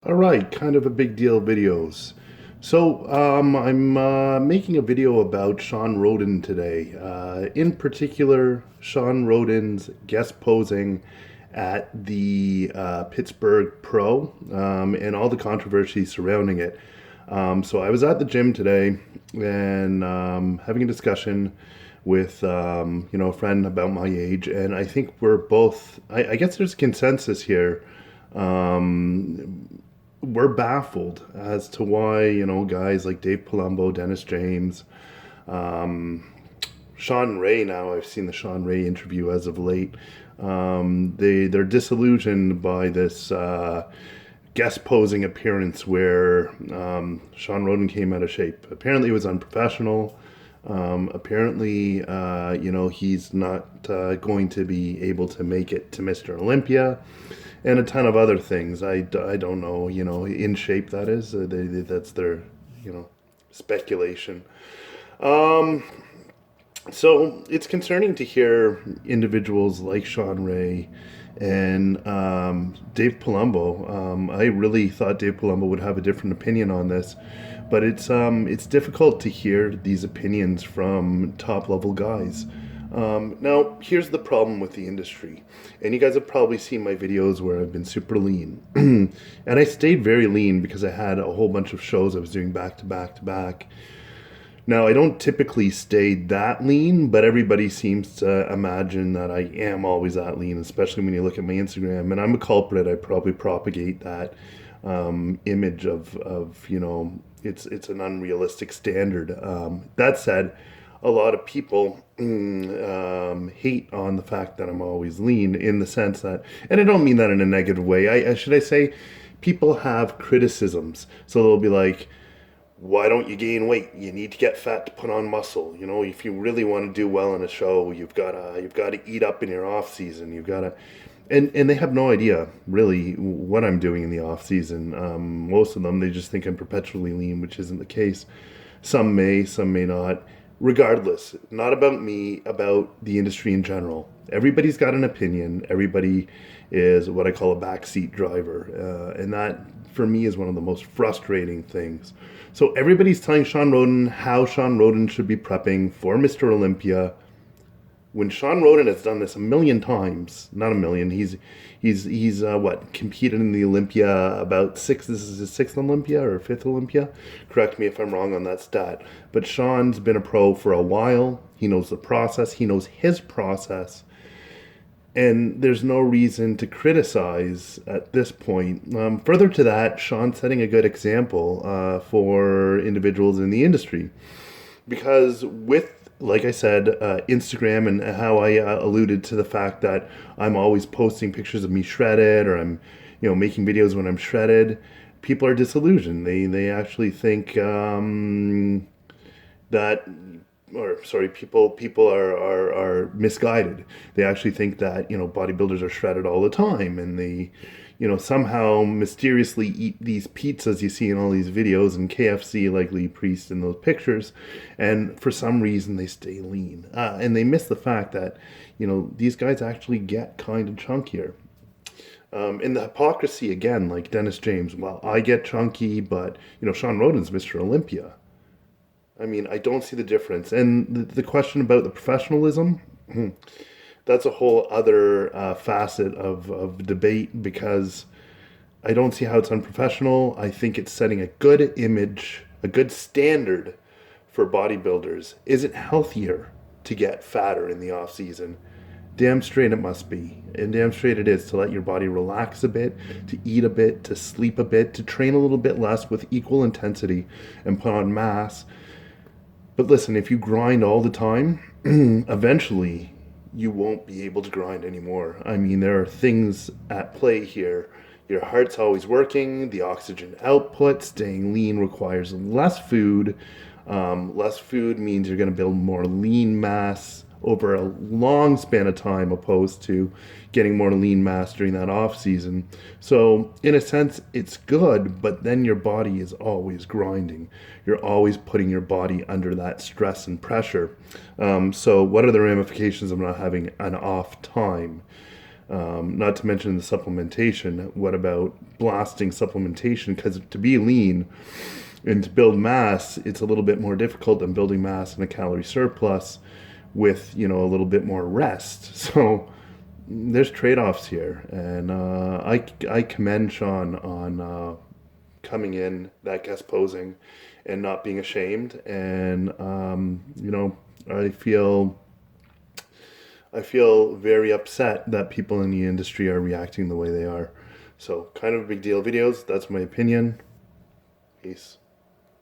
All right, kind of a big deal videos. I'm making a video about Shawn Rhoden today. In particular, Shawn Rhoden's guest posing at the Pittsburgh Pro and all the controversy surrounding it. So I was at the gym today and having a discussion with a friend about my age, and I think we're both. I guess there's consensus here. We're baffled as to why guys like Dave Palumbo, Dennis James, Shawn Ray. Now I've seen the Shawn Ray interview as of late. They're disillusioned by this guest posing appearance where Shawn Rhoden came out of shape. Apparently, it was unprofessional. Apparently, he's not going to be able to make it to Mr. Olympia, and a ton of other things. I don't know, in shape that is. That's their, speculation. Um, so it's concerning to hear individuals like Shawn Ray and Dave Palumbo. I really thought Dave Palumbo would have a different opinion on this, but it's difficult to hear these opinions from top level guys. Now, here's the problem with the industry, and you guys have probably seen my videos where I've been super lean, and I stayed very lean because I had a whole bunch of shows I was doing back to back to back. Now, I don't typically stay that lean, but everybody seems to imagine that I am always that lean, especially when you look at my Instagram. And I'm a culprit. I probably propagate that image of it's an unrealistic standard. That said, a lot of people hate on the fact that I'm always lean in the sense that, and I don't mean that in a negative way. Should I say, people have criticisms. So they'll be like, why don't you gain weight? You need to get fat to put on muscle. If you really want to do well in a show, you've got to eat up in your off season. You've got to, and they have no idea really what I'm doing in the off season. Most of them, they just think I'm perpetually lean, which isn't the case. Some may not. Regardless, not about me, about the industry in general. Everybody's got an opinion. Everybody is what I call a backseat driver, and that for me is one of the most frustrating things. So everybody's telling Shawn Rhoden how Shawn Rhoden should be prepping for Mr. Olympia, when Shawn Rhoden has done this a million times. Not a million. He's what, competed in the Olympia about six. This is his sixth Olympia or fifth Olympia. Correct me if I'm wrong on that stat. But Shawn's been a pro for a while. He knows the process. He knows his process. And there's no reason to criticize at this point. Further to that, Shawn's setting a good example for individuals in the industry. Because with, like I said, Instagram, and how I alluded to the fact that I'm always posting pictures of me shredded, or I'm, making videos when I'm shredded, people are disillusioned. They actually think that, or sorry, people are misguided. They actually think that bodybuilders are shredded all the time, and they somehow mysteriously eat these pizzas you see in all these videos, and KFC like Lee Priest in those pictures, and for some reason they stay lean, and they miss the fact that these guys actually get kind of chunkier. And the hypocrisy again, like Dennis James. Well, I get chunky, but Shawn Rhoden's Mr. Olympia. I mean, I don't see the difference. And the question about the professionalism, that's a whole other facet of debate, because I don't see how it's unprofessional. I think it's setting a good image, a good standard for bodybuilders. Is it healthier to get fatter in the off season? Damn straight it must be. And damn straight it is to let your body relax a bit, to eat a bit, to sleep a bit, to train a little bit less with equal intensity and put on mass. But listen, if you grind all the time, eventually you won't be able to grind anymore. I mean, there are things at play here. Your heart's always working, the oxygen output, staying lean requires less food. Less food means you're going to build more lean mass over a long span of time, opposed to getting more lean mass during that off season. So in a sense, it's good, but then your body is always grinding. You're always putting your body under that stress and pressure. So what are the ramifications of not having an off time? Not to mention the supplementation. What about blasting supplementation? Because to be lean and to build mass, it's a little bit more difficult than building mass in a calorie surplus with, you know, a little bit more rest. So there's trade-offs here, and I commend Shawn on coming in, that guest posing, and not being ashamed. And you know, I feel very upset that people in the industry are reacting the way they are. So kind of a big deal videos. That's my opinion. Peace.